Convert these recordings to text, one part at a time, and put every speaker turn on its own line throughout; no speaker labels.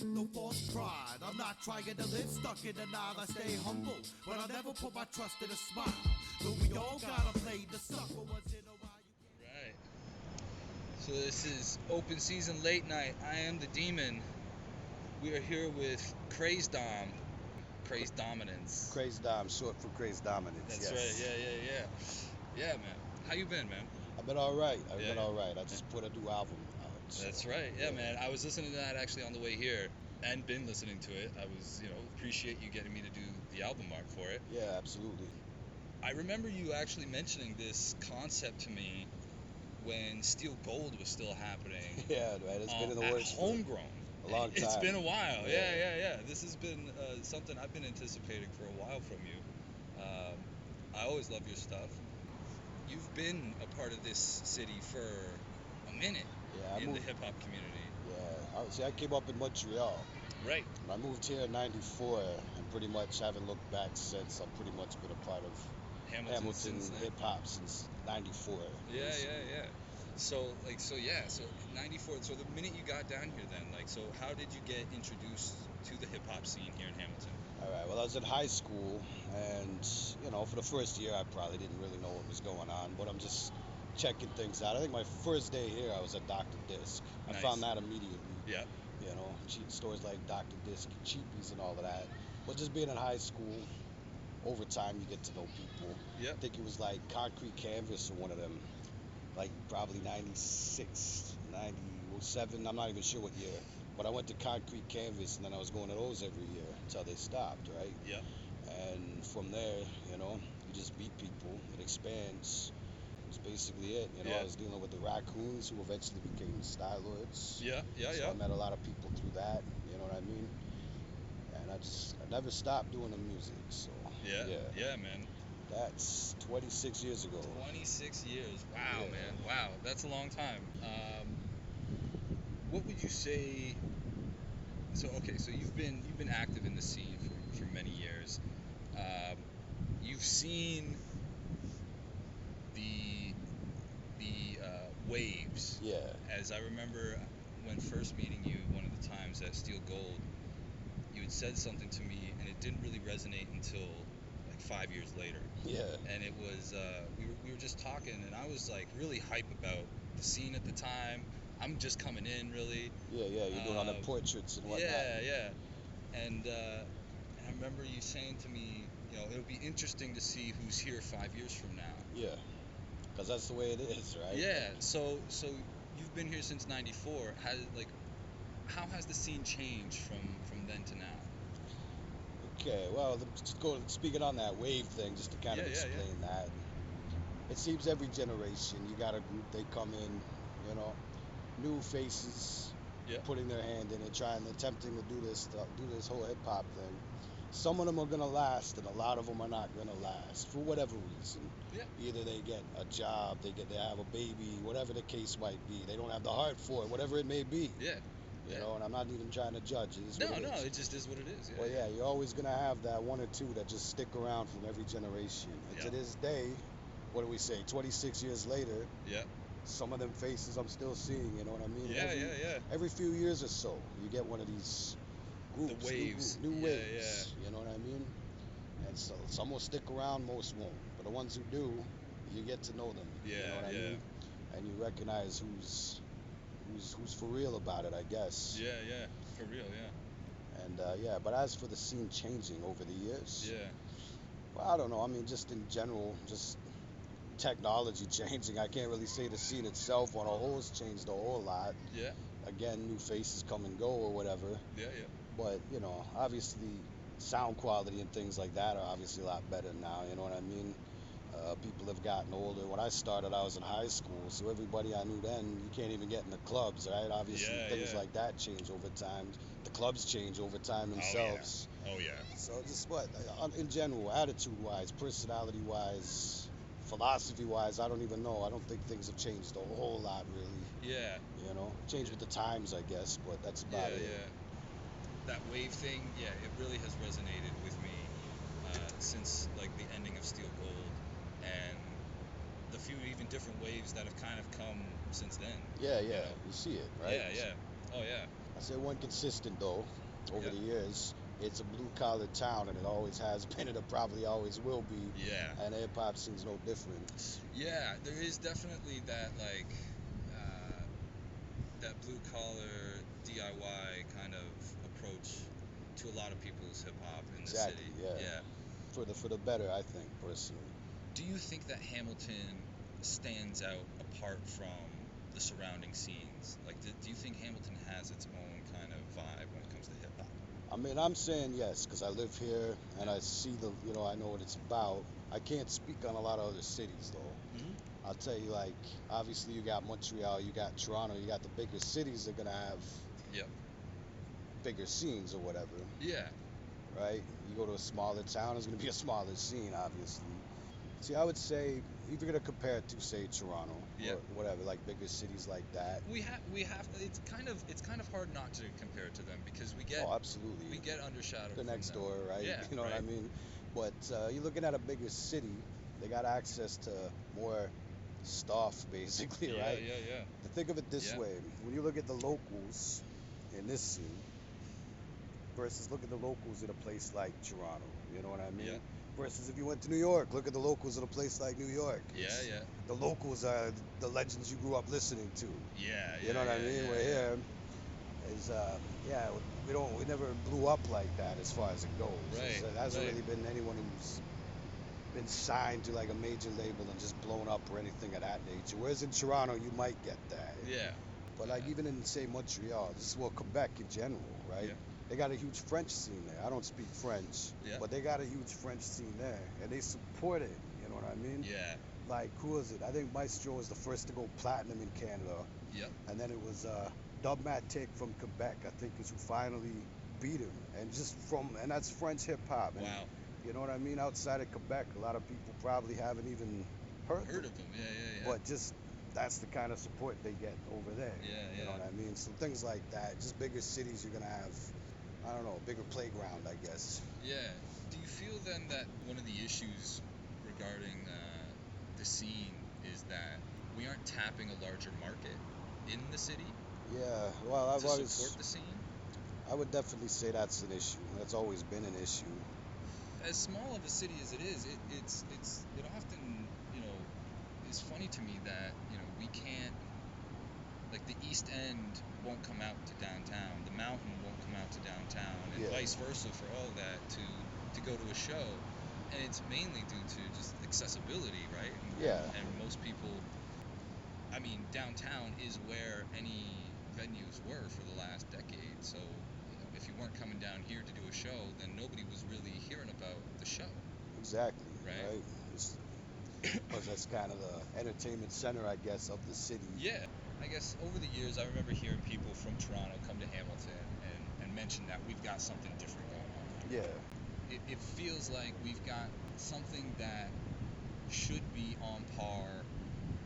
No false pride, I'm not trying to live stuck in denial. I stay humble, but I'll never put my trust in a smile. But we all gotta play the sucker once in a while.
Right. So this is open season late night. I am the demon. We are here with Crayzdom. Crayzdominance.
Crayzdom, short for Crayzdominance.
That's
yes.
right. Yeah, man. How you been, man?
I've been all right. I've
Yeah.
been all right. I just put a new album out. So,
That's right. Yeah, man. I was listening to that actually on the way here, and been listening to it. I was, appreciate you getting me to do the album art for it.
Yeah, absolutely.
I remember you actually mentioning this concept to me when Steel Gold was still happening.
Yeah, man. It's been in the works for
homegrown.
a long time.
It's been a while.
Yeah.
Yeah. This has been something I've been anticipating for a while from you. I always love your stuff. You've been a part of this city for a minute in the hip hop community.
Yeah. I came up in Montreal.
Right.
And I moved here in '94 and pretty much haven't looked back since. I've pretty much been a part of Hamilton hip hop since '94.
Yeah. So '94. So the minute you got down here, then, so how did you get introduced to the hip hop scene here in Hamilton?
All right. Well, I was in high school, and for the first year, I probably didn't really know what was going on, but I'm just checking things out. I think my first day here, I was at Dr. Disc. I found that immediately.
Yeah.
Cheap stores like Dr. Disc, cheapies, and all of that. But just being in high school, over time, you get to know people.
Yeah.
I think it was like Concrete Canvas or one of them. Like probably 96, 97, I'm not even sure what year. But I went to Concrete Canvas, and then I was going to those every year until they stopped, right?
Yeah.
And from there, you just meet people. It expands. That's basically it. I was dealing with the Raccoons, who eventually became the Style Lords.
Yeah.
So I met a lot of people through that, you know what I mean? And I never stopped doing the music, so.
Yeah, man.
That's 26 years ago.
26 years. Wow,
Yeah.
man. Wow, that's a long time. What would you say? So you've been active in the scene for many years. You've seen the waves.
Yeah.
As I remember when first meeting you, one of the times at Steel Gold, you had said something to me, and it didn't really resonate until 5 years later.
Yeah.
And it was we were just talking, and I was really hype about the scene at the time. I'm just coming in, really.
Yeah. You're doing all the portraits and whatnot.
Yeah. And I remember you saying to me, it'll be interesting to see who's here 5 years from now.
Yeah. Because that's the way it is, right?
Yeah. So you've been here since '94. How has the scene changed from then to now?
Okay, well, speaking on that wave thing, just to kind of explain that. It seems every generation, you got a group, they come in, new faces, putting their hand in it, attempting to do this whole hip hop thing. Some of them are gonna last, and a lot of them are not gonna last for whatever reason.
Yeah.
Either they get a job, they have a baby, whatever the case might be. They don't have the heart for it, whatever it may be.
Yeah.
And I'm not even trying to judge. It
just is what it is.
Well, you're always going to have that one or two that just stick around from every generation. And to this day, what do we say, 26 years later, some of them faces I'm still seeing, you know what I mean?
Yeah.
Every few years or so, you get one of these groups,
the waves.
New waves, you know what I mean? And so some will stick around, most won't. But the ones who do, you get to know them, you know what I mean? And you recognize who's for real about it, I guess.
Yeah, for real, yeah.
And but as for the scene changing over the years, well, I don't know. I mean, just in general, just technology changing. I can't really say the scene itself on a whole has changed a whole lot.
Yeah.
Again, new faces come and go or whatever.
Yeah.
But obviously, sound quality and things like that are obviously a lot better now. You know what I mean? People have gotten older. When I started, I was in high school, so everybody I knew then, you can't even get in the clubs, right? Obviously, things like that change over time. The clubs change over time themselves.
Oh, yeah.
So just in general, attitude-wise, personality-wise, philosophy-wise, I don't even know. I don't think things have changed a whole lot, really.
Yeah.
Changed with the times, I guess, but that's about it.
Yeah. That wave thing, it really has resonated with me since the ending of Steel Gold, and the few even different waves that have kind of come since then.
Yeah,
You
yeah,
know?
you see it, right?
Yeah, yeah. Oh, yeah.
I say one consistent though, over
Yep.
the years, it's a blue-collar town, and it always has been, and it probably always will be.
Yeah.
And the hip-hop scene's no different.
Yeah, there is definitely that, like, that blue-collar DIY kind of approach to a lot of people's hip-hop in the
Exactly,
city.
yeah.
Yeah.
For the better, I think, personally.
Do you think that Hamilton stands out apart from the surrounding scenes? Like, do you think Hamilton has its own kind of vibe when it comes to hip hop?
I mean, I'm saying yes, because I live here and I see I know what it's about. I can't speak on a lot of other cities, though.
Mm-hmm.
I'll tell you, like, obviously you got Montreal, you got Toronto, you got the bigger cities that are going to have
Yep.
bigger scenes or whatever,
Yeah.
right? You go to a smaller town, there's going to be a smaller scene, obviously. See, I would say, if you're going to compare it to, say, Toronto
Yeah.
or whatever, like bigger cities like that.
We have. It's kind of hard not to compare it to them because we get
Oh, absolutely.
we get undershadowed
The
from
next
them.
door, right?
Yeah.
You know
right.
what I mean? But you're looking at a bigger city, they got access to more stuff, basically,
Yeah,
right?
yeah, yeah.
To think of it this
Yeah.
way, when you look at the locals in this scene versus look at the locals in a place like Toronto, you know what I mean?
Yeah.
Versus if you went to New York, look at the locals in a place like New York.
Yeah, yeah.
The locals are the legends you grew up listening to.
Yeah, yeah.
You know what I
yeah,
mean?
yeah,
We're
yeah.
here is we never blew up like that as far as it goes.
Right,
There hasn't
right.
really been anyone who's been signed to like a major label and just blown up or anything of that nature. Whereas in Toronto you might get that.
Yeah.
But like even in say Montreal, Quebec in general, right?
Yeah.
They got a huge French scene there. I don't speak French,
Yeah.
but they got a huge French scene there, and they support it. You know what I mean?
Yeah.
Like who was it? I think Maestro was the first to go platinum in Canada.
Yep.
And then it was Dubmatic from Quebec, I think, is who finally beat him. And that's French hip hop.
Wow.
You know what I mean? Outside of Quebec, a lot of people probably haven't even heard
Heard of them? Yeah, yeah, yeah.
But just that's the kind of support they get over there.
Yeah,
You know
yeah.
what I mean? So things like that, just bigger cities, you're gonna have, I don't know, a bigger playground, I guess.
Yeah. Do you feel then that one of the issues regarding the scene is that we aren't tapping a larger market in the city
Yeah. Well,
to support the scene?
I would definitely say that's an issue. That's always been an issue.
As small of a city as it is, it often, is funny to me that, we can't, like, the East End won't come out to downtown, the Mountain won't come out to downtown, and
Yeah.
vice versa for all that to go to a show, and it's mainly due to just accessibility, right?
Yeah.
And most people, I mean, downtown is where any venues were for the last decade, so if you weren't coming down here to do a show, then nobody was really hearing about the show.
Exactly.
Right.
Because that's kind of the entertainment center, I guess, of the city.
Yeah. I guess over the years, I remember hearing people from Toronto come to Hamilton and mention that we've got something different going on.
Yeah.
It feels like we've got something that should be on par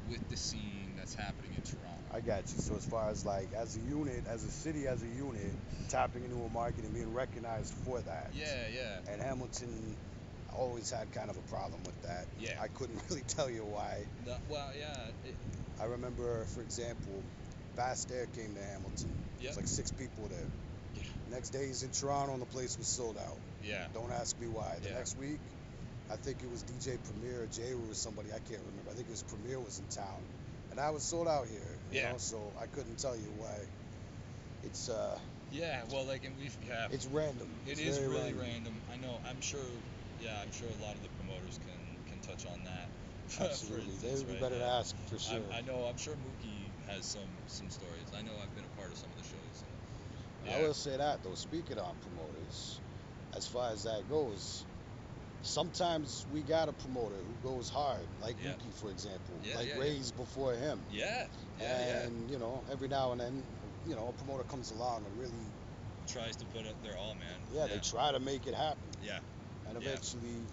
with the scene that's happening in Toronto.
I got you. So as far as like as a unit, as a city, as a unit, tapping into a market and being recognized for that.
Yeah, yeah.
And Hamilton always had kind of a problem with that.
Yeah.
I couldn't really tell you why.
Yeah.
I remember, for example, Fast Air came to Hamilton.
Yep.
It's like 6 people there.
Yeah.
Next day he's in Toronto and the place was sold out.
Yeah.
Don't ask me why. The
Yeah.
next week, I think it was DJ Premier or J-Ru or somebody, I can't remember. I think it was Premier was in town. And I was sold out here. You
Yeah.
know, so I couldn't tell you why. It's
Yeah, well, like, and
it's random.
It
It's
is
very
really random. I know. I'm sure a lot of the promoters can touch on that.
Absolutely.
For
They
instance,
would be
right?
better to ask for sure.
I know. I'm sure Mookie has some stories. I know I've been a part of some of the shows. And,
I will say that though, speaking on promoters, as far as that goes, sometimes we got a promoter who goes hard, like
Yeah.
Mookie, for example,
Yeah,
like
yeah,
Ray's before him.
Yeah.
And you know, every now and then, you know, a promoter comes along and really,
Tries to put up their all, man.
yeah, they try to make it happen.
Yeah.
And
Yeah.
eventually, you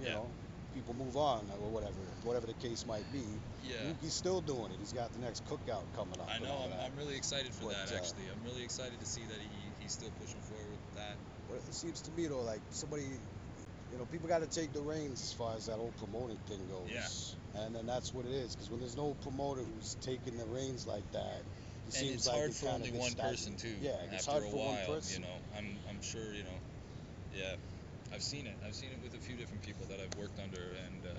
Yeah.
know, people move on or whatever the case might be.
Yeah.
Mookie's still doing it. He's got the next cookout coming up.
I
and
know.
all that.
I'm really excited for
But,
that. Actually, I'm really excited to see that he's still pushing forward with that.
But it seems to me though, like somebody, you know, people got to take the reins as far as that whole promoting thing goes.
Yeah.
And then that's what it is, because when there's no promoter who's taking the reins like that, it seems
it's
like
hard
it
for
kind
only
of gets
one
stagnant.
person too.
Yeah, it's
After
hard
a
for
while,
one person.
you know, I'm sure, you know, yeah, I've seen it with a few different people that I've worked under, and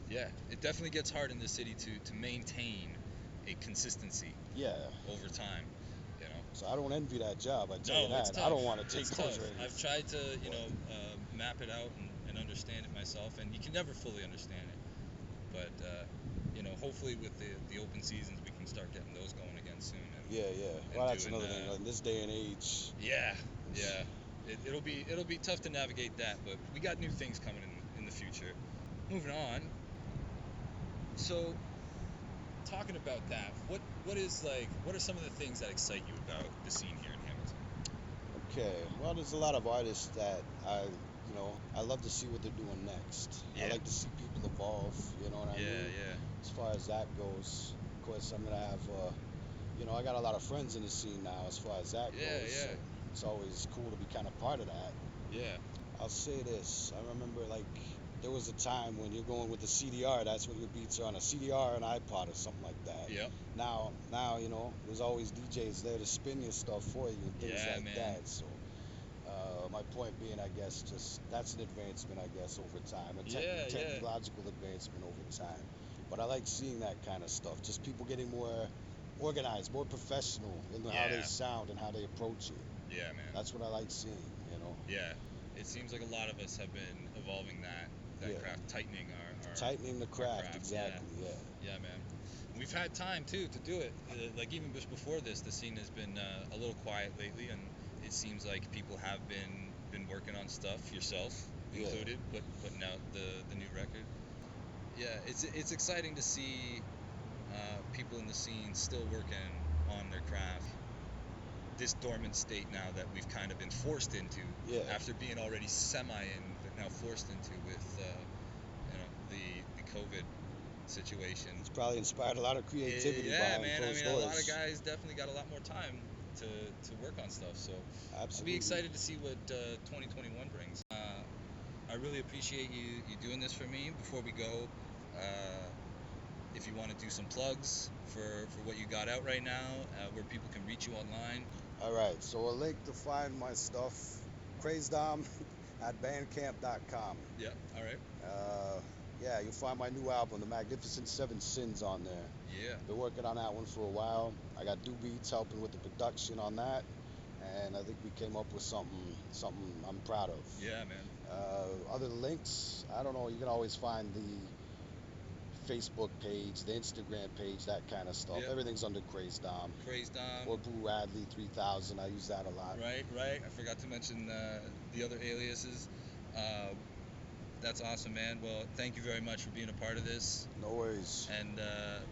yeah, it definitely gets hard in this city to maintain a consistency.
Yeah.
Over time, you know.
So I don't envy that job. I tell you that.
It's tough.
I don't want to take
it's
those
tough.
reins.
I've tried to, you know, map it out and understand it myself, and you can never fully understand it. But you know, hopefully with the open seasons, we can start getting those going again soon.
Yeah. Well, that's another thing. In this day and age.
Yeah. It'll be tough to navigate that, but we got new things coming in the future. Moving on. So, talking about that, what are some of the things that excite you about the scene here in Hamilton?
Okay. Well, there's a lot of artists that I love to see what they're doing next.
Yeah.
I like to see people evolve. You know what I mean?
Yeah.
As far as that goes, of course, I'm gonna have. I got a lot of friends in the scene now. As far as that goes,
Yeah.
So it's always cool to be kind of part of that.
Yeah.
I'll say this. I remember there was a time when you're going with the CDR. That's what your beats are on, a CDR, an iPod, or something like that.
Yep.
Now, there's always DJs there to spin your stuff for you and things like that. So, my point being, I guess, just that's an advancement, I guess, over time, a technological advancement over time. But I like seeing that kind of stuff. Just people getting more organized, more professional in how they sound and how they approach it.
Yeah, man.
That's what I like seeing. You know.
Yeah. It seems like a lot of us have been evolving that craft, tightening
the craft. Exactly.
Yeah, man. We've had time too to do it. Like even just before this, the scene has been a little quiet lately, and it seems like people have been working on stuff, yourself included, putting out the new record. Yeah, it's exciting to see people in the scene still working on their craft. This dormant state now that we've kind of been forced into after being already semi-in, but now forced into with the COVID situation.
It's probably inspired a lot of creativity.
Yeah, man. I mean,
doors.
a lot of guys definitely got a lot more time to work on stuff. So
absolutely.
I'll be excited to see what 2021 brings. I really appreciate you doing this for me. Before we go, if you want to do some plugs for what you got out right now, where people can reach you online.
All right, so a link to find my stuff, Crayzdom at bandcamp.com.
Yeah, all right.
You'll find my new album, The Magnificent Seven Sins, on there.
Yeah.
Been working on that one for a while. I got Do Beats helping with the production on that, and I think we came up with something I'm proud of.
Yeah, man.
Other links, I don't know, you can always find the Facebook page, the Instagram page, that kind of stuff.
Yep.
Everything's under Crayzdom.
Or
Boo Radley 3000. I use that a lot.
Right. I forgot to mention the other aliases. That's awesome, man. Well, thank you very much for being a part of this.
No worries.
And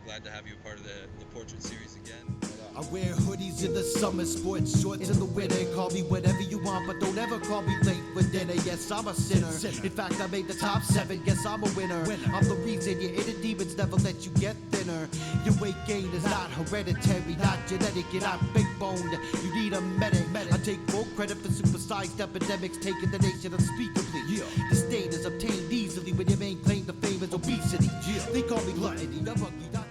glad to have you a part of the portrait series again.
I wear hoodies in the summer, sports shorts in the winter. Call me whatever you want, but don't ever call me late for dinner. Yes, I'm a sinner. In fact, I made the top 7. Guess I'm a winner. I'm the reason your inner demons never let you get thinner. Your weight gain is not hereditary, not genetic. You're not big boned. You need a medic. I take full credit for supersized epidemics taking the nation unspeakably. The state is obtained easily when your main claim to fame is obesity. They call me gluttony. I'm ugly, not